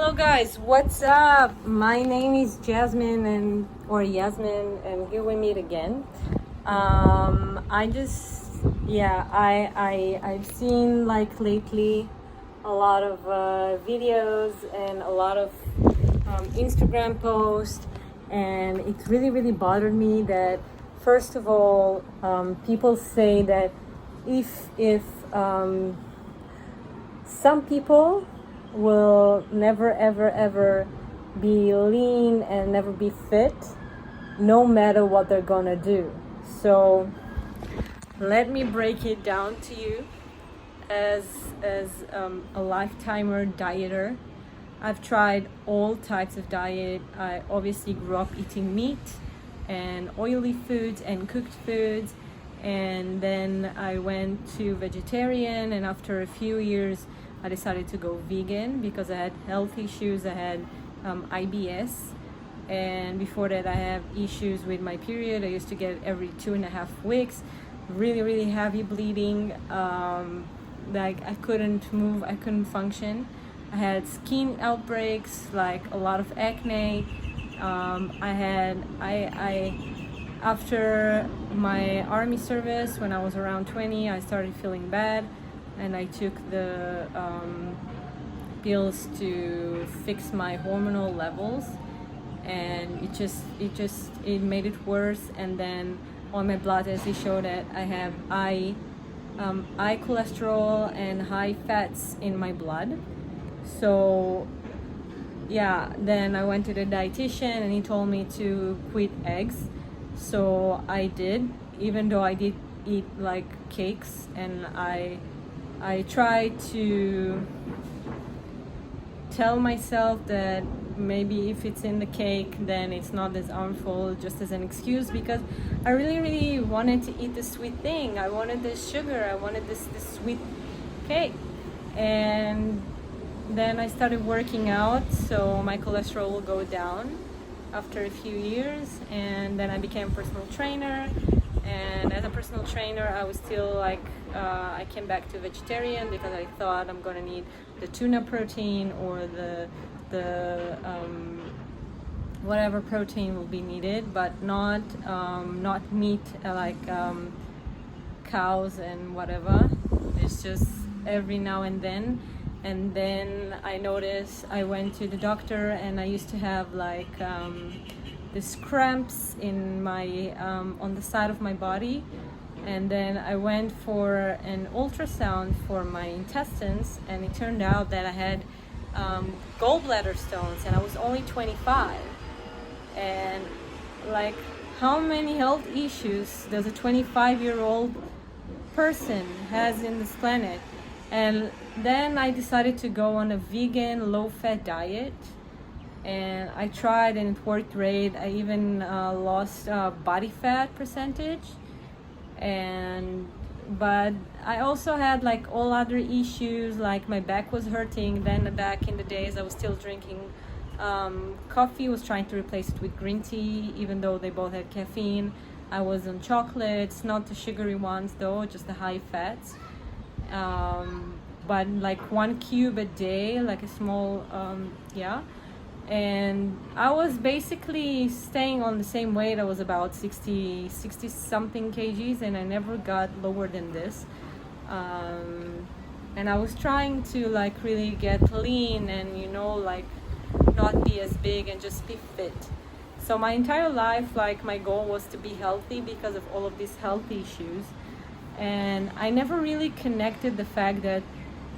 Hello guys, what's up? My name is Jasmine Yasmin, and here we meet again. I've seen like lately a lot of videos and a lot of Instagram posts, and it really bothered me that first of all, people say that if some people will never ever be lean and never be fit no matter what they're gonna do. So let me break it down to you as a lifetimer dieter. I've tried all types of diet. I obviously grew up eating meat and oily foods and cooked foods, and then I went to vegetarian, and after a few years I decided to go vegan because I had health issues. I had IBS, and before that I have issues with my period. I used to get every 2.5 weeks, really heavy bleeding, like I couldn't move, I couldn't function. I had skin outbreaks, like a lot of acne. After my army service, when I was around 20, I started feeling bad, and I took the pills to fix my hormonal levels, and it made it worse. And then on my blood tests they showed that I have high cholesterol and high fats in my blood. So yeah, then I went to the dietitian and he told me to quit eggs. So I did, even though I did eat like cakes, and I tried to tell myself that maybe if it's in the cake then it's not as harmful, just as an excuse, because I really wanted to eat the sweet thing. I wanted this sugar, I wanted this sweet cake. And then I started working out, so my cholesterol will go down after a few years, and then I became a personal trainer. And as a personal trainer, I was still like, I came back to vegetarian because I thought I'm gonna need the tuna protein or the whatever protein will be needed, but not meat, like cows and whatever. It's just every now and then. And then I noticed, I went to the doctor, and I used to have like these cramps in my on the side of my body. And then I went for an ultrasound for my intestines, and it turned out that I had gallbladder stones, and I was only 25. And like, how many health issues does a 25-year-old person has in this planet? And then I decided to go on a vegan low-fat diet, and I tried and it worked great. I even lost body fat percentage, but I also had like all other issues, like my back was hurting. Then back in the days I was still drinking coffee, was trying to replace it with green tea, even though they both had caffeine. I was on chocolates, not the sugary ones though, just the high fats. But like 1 cube a day, like a small, and I was basically staying on the same weight. I was about 60 something kgs, and I never got lower than this. And I was trying to like really get lean and, you know, like not be as big and just be fit. So my entire life, like, my goal was to be healthy because of all of these health issues. And I never really connected the fact that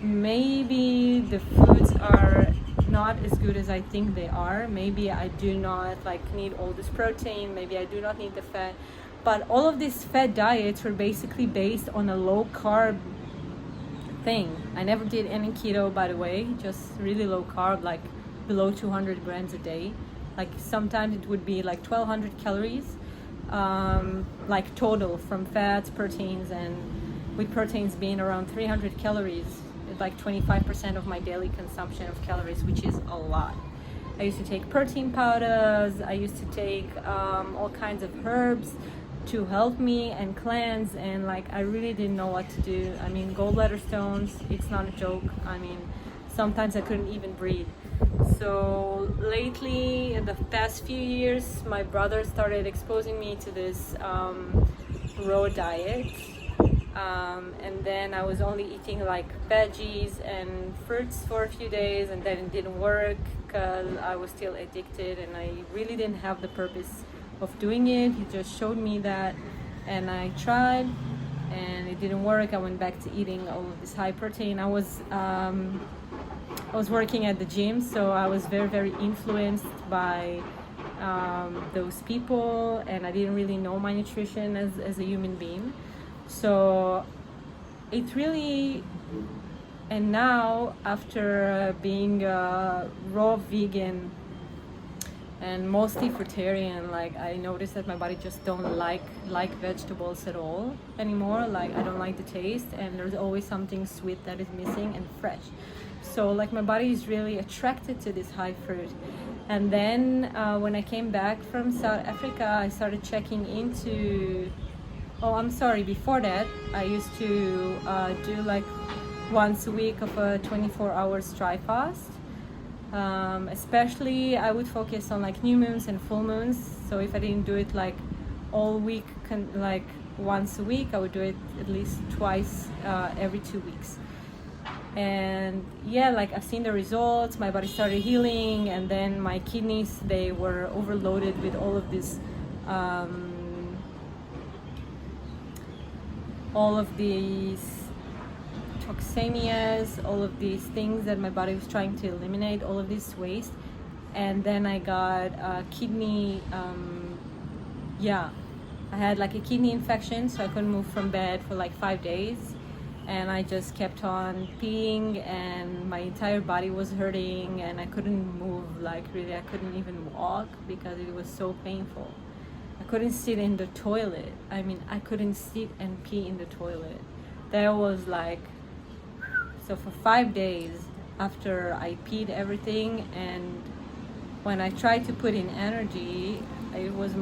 maybe the foods are not as good as I think they are. Maybe I do not like need all this protein, maybe I do not need the fat. But all of these fat diets were basically based on a low carb thing. I never did any keto, by the way, just really low carb, like below 200 grams a day. Like sometimes it would be like 1200 calories, like total from fats, proteins, and with proteins being around 300 calories. It's like 25% of my daily consumption of calories, which is a lot. I used to take protein powders, I used to take all kinds of herbs to help me and cleanse, and like I really didn't know what to do. I mean, gallbladder stones, it's not a joke. I mean, sometimes I couldn't even breathe. So lately, in the past few years, my brother started exposing me to this raw diet. And then I was only eating like veggies and fruits for a few days, and then it didn't work because I was still addicted and I really didn't have the purpose of doing it. He just showed me that, and I tried and it didn't work. I went back to eating all of this high protein. I was working at the gym, so I was very influenced by those people, and I didn't really know my nutrition as a human being. So it really, and now after being a raw vegan and mostly fruitarian, like I noticed that my body just don't like vegetables at all anymore. Like I don't like the taste, and there's always something sweet that is missing and fresh. So like my body is really attracted to this high fruit. And then when I came back from South Africa, I started checking into, before that I used to do like once a week of a 24 hours dry fast. Especially I would focus on like new moons and full moons. So if I didn't do it like all week, like once a week, I would do it at least twice every 2 weeks. And yeah, like I've seen the results. My body started healing, and then my kidneys, they were overloaded with all of this all of these toxemias, all of these things that my body was trying to eliminate, all of this waste. And then I got a kidney, I had like a kidney infection, so I couldn't move from bed for like 5 days. And I just kept on peeing, and my entire body was hurting, and I couldn't move, like really I couldn't even walk because it was so painful. I couldn't sit in the toilet. I mean, I couldn't sit and pee in the toilet. That was like, so for 5 days after I peed everything, and when I tried to put in energy, it was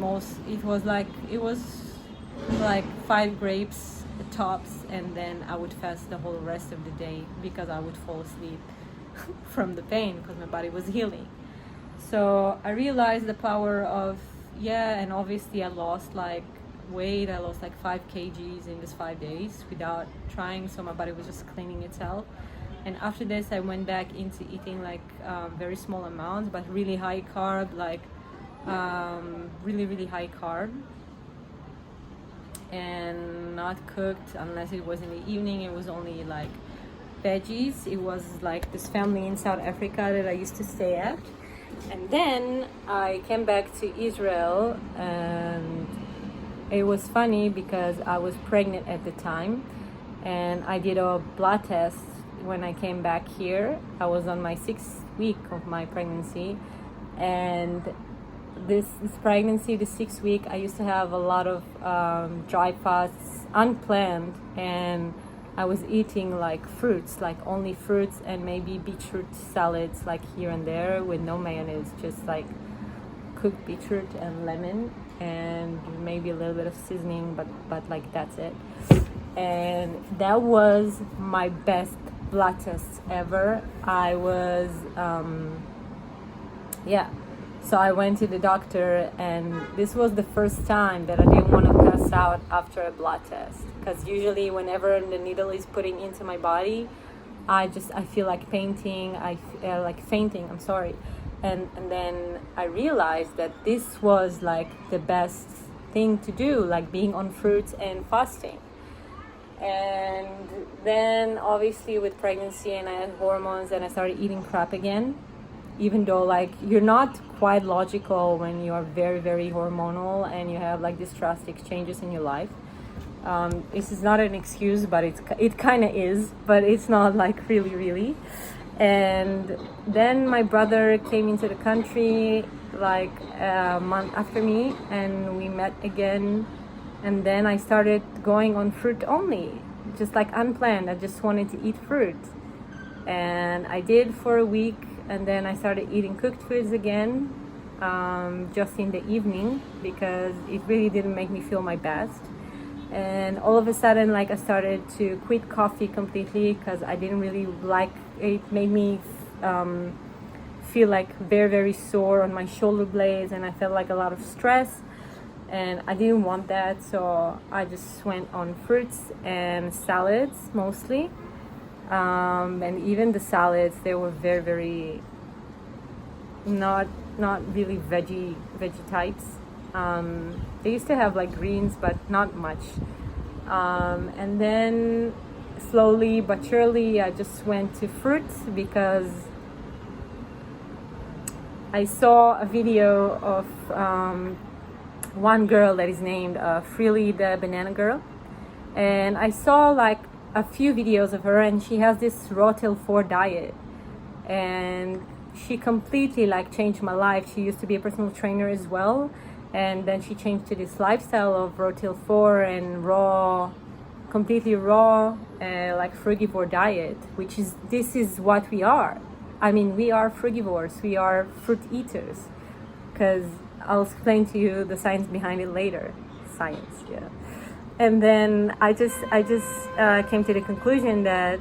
like 5 grapes tops, and then I would fast the whole rest of the day because I would fall asleep from the pain because my body was healing. So I realized the power of, and obviously I lost like weight. I lost like 5 kgs in just 5 days without trying, so my body was just cleaning itself. And after this I went back into eating like very small amounts, but really high carb, like really high carb, and not cooked unless it was in the evening. It was only like veggies. It was like this family in South Africa that I used to stay at. And then I came back to Israel, and it was funny because I was pregnant at the time, and I did a blood test when I came back here. I was on my 6th week of my pregnancy, and this pregnancy, the 6th week, I used to have a lot of dry fasts unplanned, and I was eating like fruits, like only fruits, and maybe beetroot salads like here and there with no mayonnaise, just like cooked beetroot and lemon and maybe a little bit of seasoning, but like that's it. And that was my best blood test ever. I was so I went to the doctor, and this was the first time that I didn't want to pass out after a blood test, because usually whenever the needle is putting into my body, I feel like fainting. I'm sorry. And then I realized that this was like the best thing to do, like being on fruits and fasting. And then obviously with pregnancy, and I had hormones, and I started eating crap again, even though like you're not quite logical when you are very hormonal and you have like these drastic changes in your life. This is not an excuse, but it kind of is, but it's not like really. And then my brother came into the country like a month after me, and we met again. And then I started going on fruit only, just like unplanned. I just wanted to eat fruit, and I did for a week. And then I started eating cooked foods again, just in the evening, because it really didn't make me feel my best. And all of a sudden, like I started to quit coffee completely because I didn't really like it. Made me feel like very sore on my shoulder blades, and I felt like a lot of stress, and I didn't want that, so I just went on fruits and salads mostly. And even the salads, they were very not really veggie types. They used to have like greens, but not much. And then slowly but surely I just went to fruits, because I saw a video of one girl that is named Freelee, the banana girl, and I saw like a few videos of her, and she has this raw till 4 diet, and she completely like changed my life. She used to be a personal trainer as well, and then she changed to this lifestyle of raw till 4 and raw, completely raw, like frugivore diet, which is, this is what we are. I mean, we are frugivores, we are fruit eaters, because I'll explain to you the science behind it later. Science, yeah. And then I just came to the conclusion that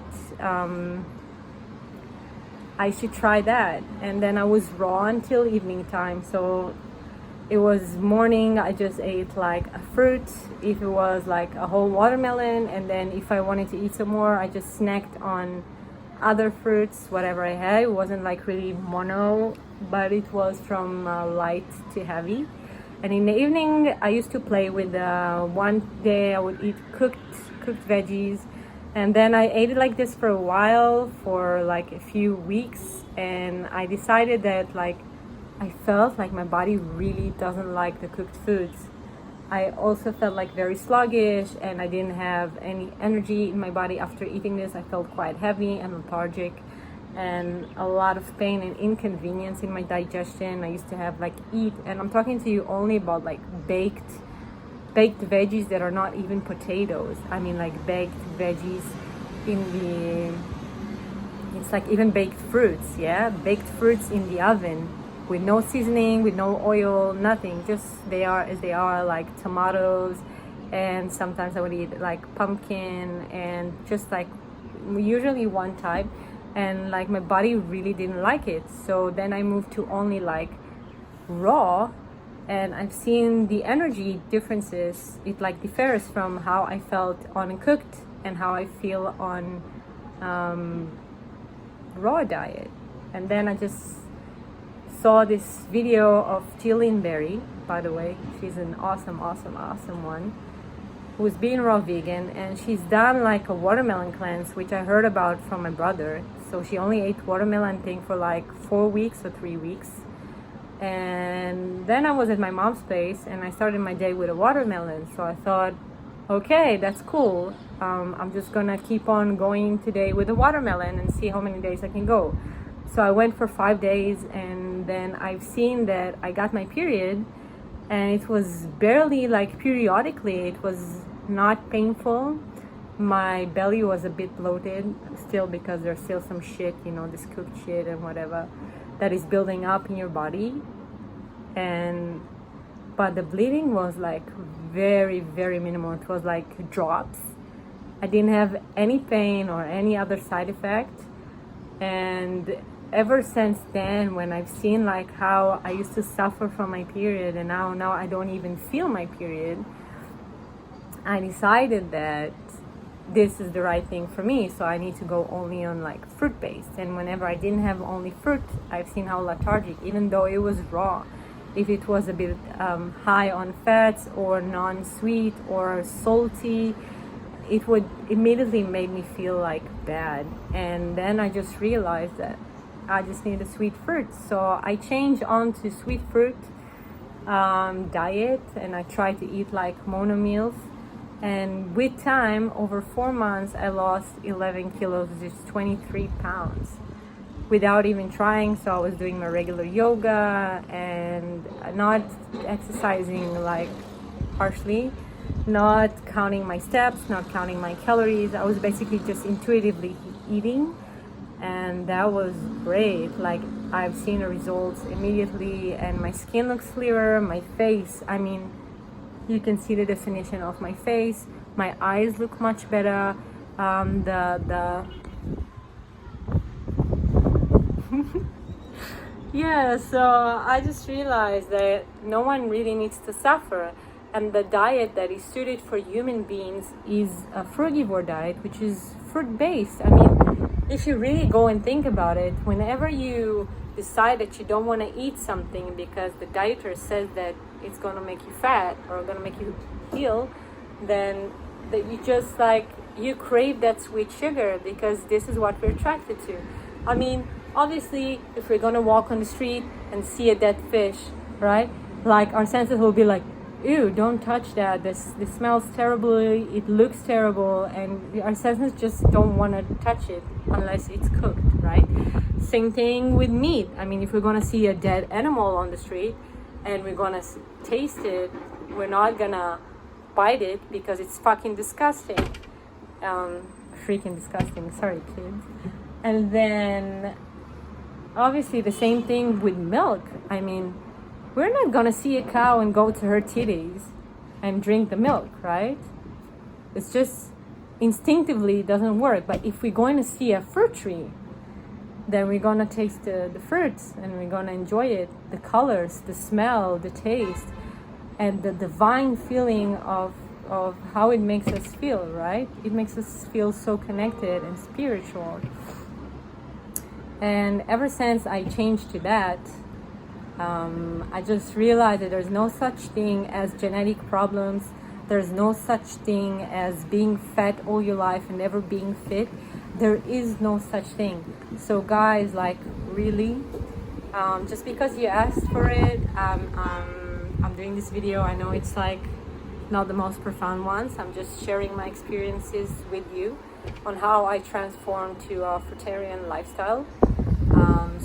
I should try that. And then I was raw until evening time. So it was morning, I just ate like a fruit, if it was like a whole watermelon, and then if I wanted to eat some more, I just snacked on other fruits, whatever I had. It wasn't like really mono, but it was from light to heavy. And in the evening, I used to play with, one day I would eat cooked veggies, and then I ate it like this for a while, for like a few weeks, and I decided that like I felt like my body really doesn't like the cooked foods. I also felt like very sluggish, and I didn't have any energy in my body after eating this. I felt quite heavy and lethargic, and a lot of pain and inconvenience in my digestion. I used to have like and I'm talking to you only about like baked veggies that are not even potatoes. I mean like baked veggies it's like even baked fruits, yeah? Baked fruits in the oven with no seasoning, with no oil, nothing. Just they are as they are, like tomatoes, and sometimes I would eat like pumpkin, and just like usually one type. And like my body really didn't like it, so then I moved to only like raw, and I've seen the energy differences. It like differs from how I felt on cooked and how I feel on raw diet. And then I just saw this video of Gillian, by the way, she's an awesome one, who's being raw vegan, and she's done like a watermelon cleanse, which I heard about from my brother. So she only ate watermelon thing for like 4 weeks or 3 weeks. And then I was at my mom's place, and I started my day with a watermelon. So I thought, okay, that's cool. I'm just gonna keep on going today with a watermelon and see how many days I can go. So I went for 5 days, and then I've seen that I got my period, and it was barely, like periodically, it was not painful. My belly was a bit bloated still, because there's still some shit, you know, this cooked shit and whatever that is building up in your body. But the bleeding was like very minimal. It was like drops. I didn't have any pain or any other side effect. And ever since then, when I've seen like how I used to suffer from my period, and now I don't even feel my period, I decided that this is the right thing for me. So I need to go only on like fruit based. And whenever I didn't have only fruit, I've seen how lethargic, even though it was raw, if it was a bit high on fats or non-sweet or salty, it would immediately make me feel like bad. And then I just realized that I just need a sweet fruit. So I changed on to sweet fruit diet, and I try to eat like mono meals. And with time, over 4 months, I lost 11 kilos, which is 23 pounds, without even trying. So I was doing my regular yoga and not exercising like harshly, not counting my steps, not counting my calories. I was basically just intuitively eating, and that was great. Like, I've seen the results immediately, and my skin looks clearer. My face, I mean, you can see the definition of my face. My eyes look much better. Yeah, so I just realized that no one really needs to suffer, and the diet that is suited for human beings is a frugivore diet, which is fruit based. I mean, if you really go and think about it, whenever you decide that you don't want to eat something because the dieter says that it's going to make you fat or going to make you ill, then that you just like you crave that sweet sugar because this is what we're attracted to. I mean, obviously, if we're gonna walk on the street and see a dead fish, right? Like our senses will be like, "Ew, don't touch that. This smells terribly. It looks terrible," and our senses just don't want to touch it unless it's cooked, right? Same thing with meat. I mean, if we're gonna see a dead animal on the street and we're gonna taste it, we're not gonna bite it because it's fucking disgusting. Freaking disgusting. Sorry, kids. And then obviously the same thing with milk. I mean, we're not gonna see a cow and go to her titties and drink the milk, right? It's just instinctively doesn't work. But if we're going to see a fruit tree, then we're gonna taste the fruits and we're gonna enjoy it, the colors, the smell, the taste, and the divine feeling of how it makes us feel, right? It makes us feel so connected and spiritual. And ever since I changed to that, I just realized that there's no such thing as genetic problems. There's no such thing as being fat all your life and never being fit. There is no such thing. So guys, like really, just because you asked for it, I'm doing this video. I know it's like not the most profound ones. I'm just sharing my experiences with you on how I transformed to a fruitarian lifestyle.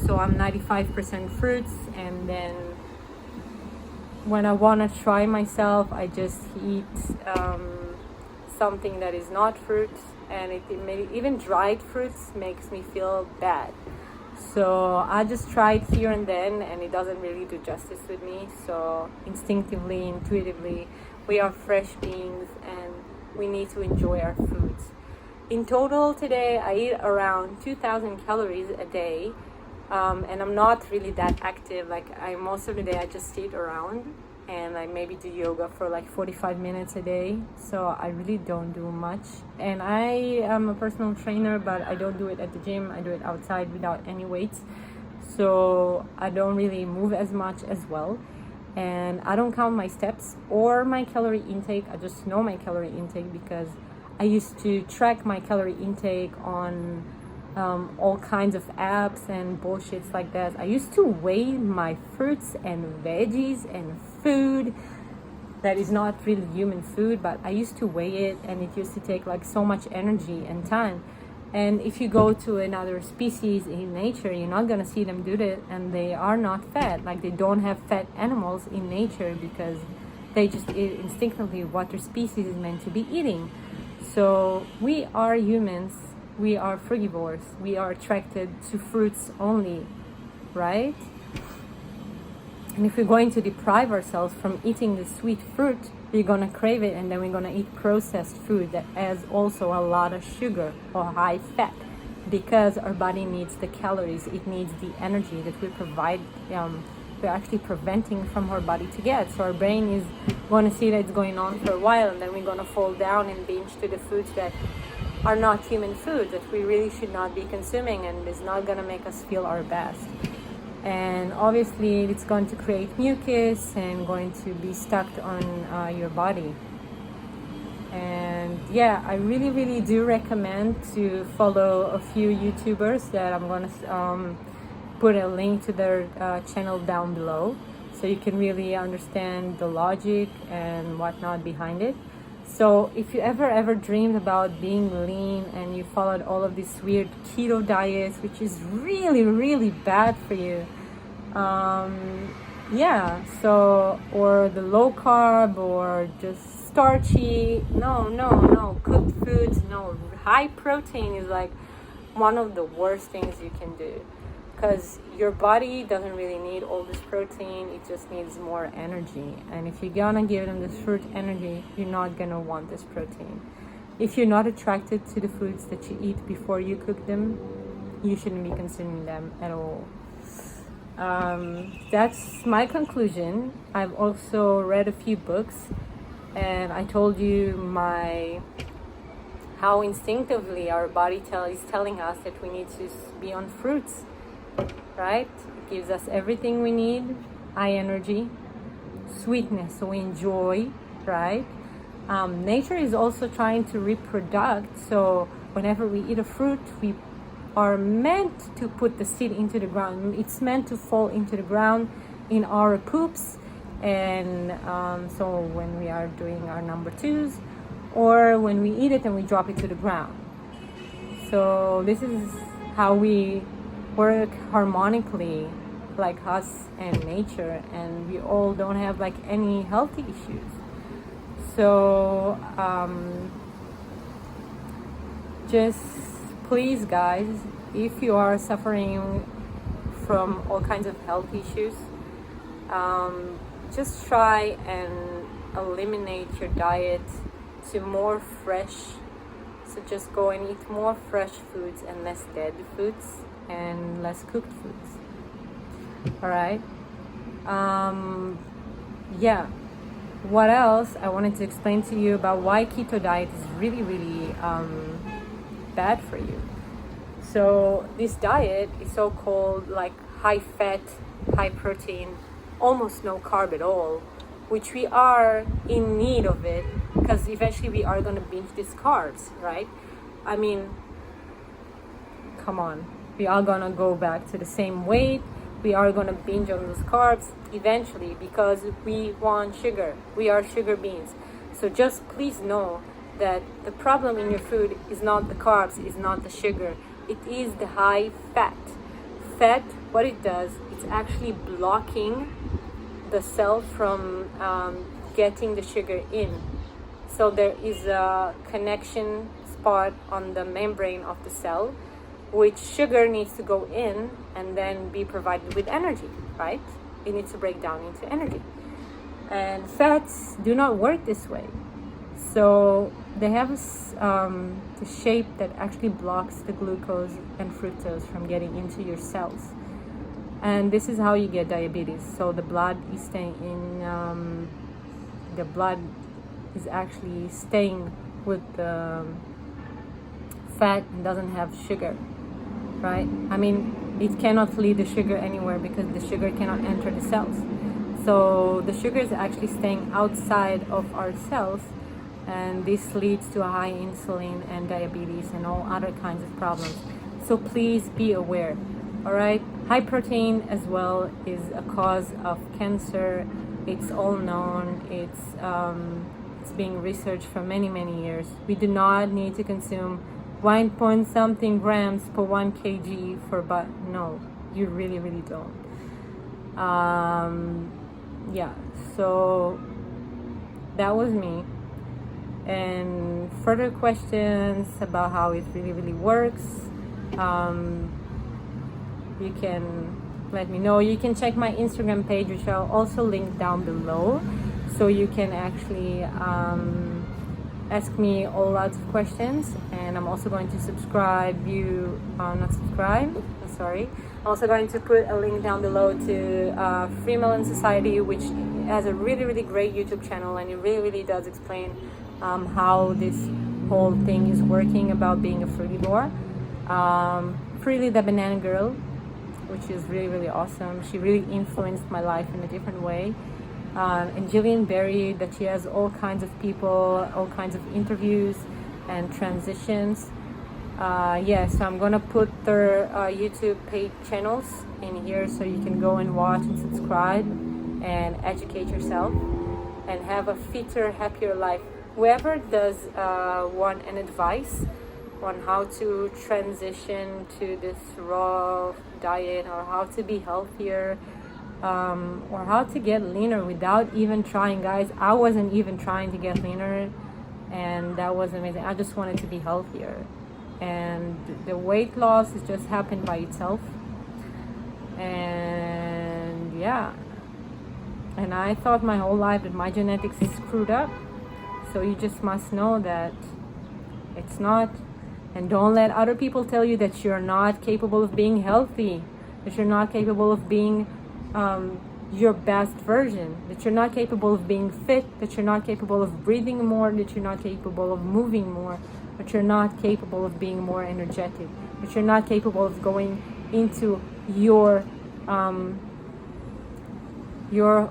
So I'm 95% fruits, and then when I want to try myself, I just eat something that is not fruit, and even dried fruits makes me feel bad. So I just try it here and then, and it doesn't really do justice with me. So instinctively, intuitively, we are fresh beings and we need to enjoy our foods. In total today, I eat around 2,000 calories a day, and I'm not really that active. Like most of the day I just sit around and I maybe do yoga for like 45 minutes a day. So I really don't do much. And I am a personal trainer, but I don't do it at the gym. I do it outside without any weights. So I don't really move as much as well. And I don't count my steps or my calorie intake. I just know my calorie intake because I used to track my calorie intake on all kinds of apps and bullshits like that. I used to weigh my fruits and veggies and food that is not really human food, but I used to weigh it, and it used to take like so much energy and time. And if you go to another species in nature, you're not gonna see them do that, and they are not fat. Like they don't have fat animals in nature because they just eat instinctively what their species is meant to be eating. So we are humans, we are frugivores, we are attracted to fruits only, right? And if we're going to deprive ourselves from eating the sweet fruit, we're gonna crave it, and then we're gonna eat processed food that has also a lot of sugar or high fat, because our body needs the calories, it needs the energy that we provide. We're actually preventing from our body to get. So our brain is going to see that it's going on for a while, and then we're going to fall down and binge to the foods that are not human food, that we really should not be consuming, and is not going to make us feel our best. And obviously it's going to create mucus and going to be stuck on your body. And yeah, I really do recommend to follow a few YouTubers that I'm going to put a link to their channel down below, so you can really understand the logic and whatnot behind it. So if you ever dreamed about being lean and you followed all of these weird keto diets, which is really bad for you, yeah, so, or the low carb, or just starchy, no, cooked foods, no, high protein is like one of the worst things you can do, because your body doesn't really need all this protein, it just needs more energy. And if you're gonna give them this fruit energy, you're not gonna want this protein. If you're not attracted to the foods that you eat before you cook them, you shouldn't be consuming them at all. That's my conclusion. I've also read a few books, and I told you how instinctively our body is telling us that we need to be on fruits, right? It gives us everything we need, high energy, sweetness, so we enjoy, right? Nature is also trying to reproduce, so whenever we eat a fruit, we are meant to put the seed into the ground. It's meant to fall into the ground in our poops, and so when we are doing our number twos, or when we eat it and we drop it to the ground. So this is how we work harmonically, like us and nature, and we all don't have like any healthy issues. So just please guys, if you are suffering from all kinds of health issues, just try and eliminate your diet to more fresh. So just go and eat more fresh foods and less dead foods and less cooked foods. All right. Yeah. What else I wanted to explain to you about why keto diet is really, really bad for you. So this diet is so called like high fat, high protein, almost no carb at all, which we are in need of it because eventually we are going to binge these carbs, right? I mean, come on, we are going to go back to the same weight. We are going to binge on those carbs eventually because we want sugar. We are sugar beings. So just please know that the problem in your food is not the carbs, is not the sugar. It is the high fat. Fat, what it does, it's actually blocking the cell from getting the sugar in. So there is a connection spot on the membrane of the cell, which sugar needs to go in and then be provided with energy, right? It needs to break down into energy. And fats do not work this way. So they have the shape that actually blocks the glucose and fructose from getting into your cells. And this is how you get diabetes. So the blood is staying in, the blood is actually staying with the fat and doesn't have sugar, right? I mean, it cannot lead the sugar anywhere because the sugar cannot enter the cells. So the sugar is actually staying outside of our cells, and this leads to a high insulin and diabetes and all other kinds of problems. So please be aware, all right? High protein as well is a cause of cancer. It's all known. It's being researched for many, many years. We do not need to consume 1 point something grams per 1 kg but no, you really, really don't. Yeah, so that was me. And further questions about how it really, really works, you can let me know. You can check my Instagram page, which I'll also link down below, so you can actually ask me all lots of questions. And I'm also going to I'm also going to put a link down below to Free Melon Society, which has a really, really great YouTube channel, and it really, really does explain how this whole thing is working about being a frugivore. Freelee the banana girl, which is really, really awesome. She really influenced my life in a different way. And Gillian, that she has all kinds of people, all kinds of interviews and transitions. So I'm gonna put their YouTube page channels in here so you can go and watch and subscribe and educate yourself and have a fitter, happier life. Whoever does want an advice on how to transition to this raw diet, or how to be healthier, or how to get leaner without even trying, guys. I wasn't even trying to get leaner, and that was amazing. I just wanted to be healthier, and the weight loss has just happened by itself. And yeah, and I thought my whole life that my genetics is screwed up. So you just must know that it's not. And don't let other people tell you that you're not capable of being healthy. that you're not capable of being your best version, that you're not capable of being fit, that you're not capable of breathing more, that you're not capable of moving more, that you're not capable of being more energetic, that you're not capable of going into your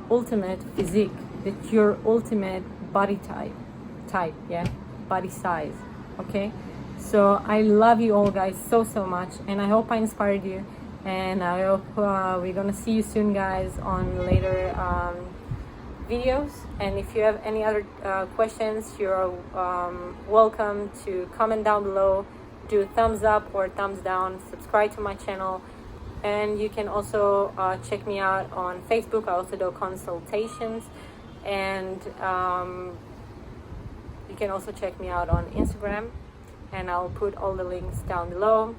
ultimate physique, that your ultimate body type, yeah, body size. Okay, so I love you all, guys, so much, and I hope I inspired you, and I hope we're gonna see you soon, guys, on later videos. And if you have any other questions, you're welcome to comment down below, do thumbs up or thumbs down, subscribe to my channel, and you can also check me out on Facebook. I also do consultations, and you can also check me out on Instagram, and I'll put all the links down below.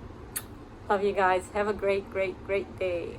Love you guys. Have a great day.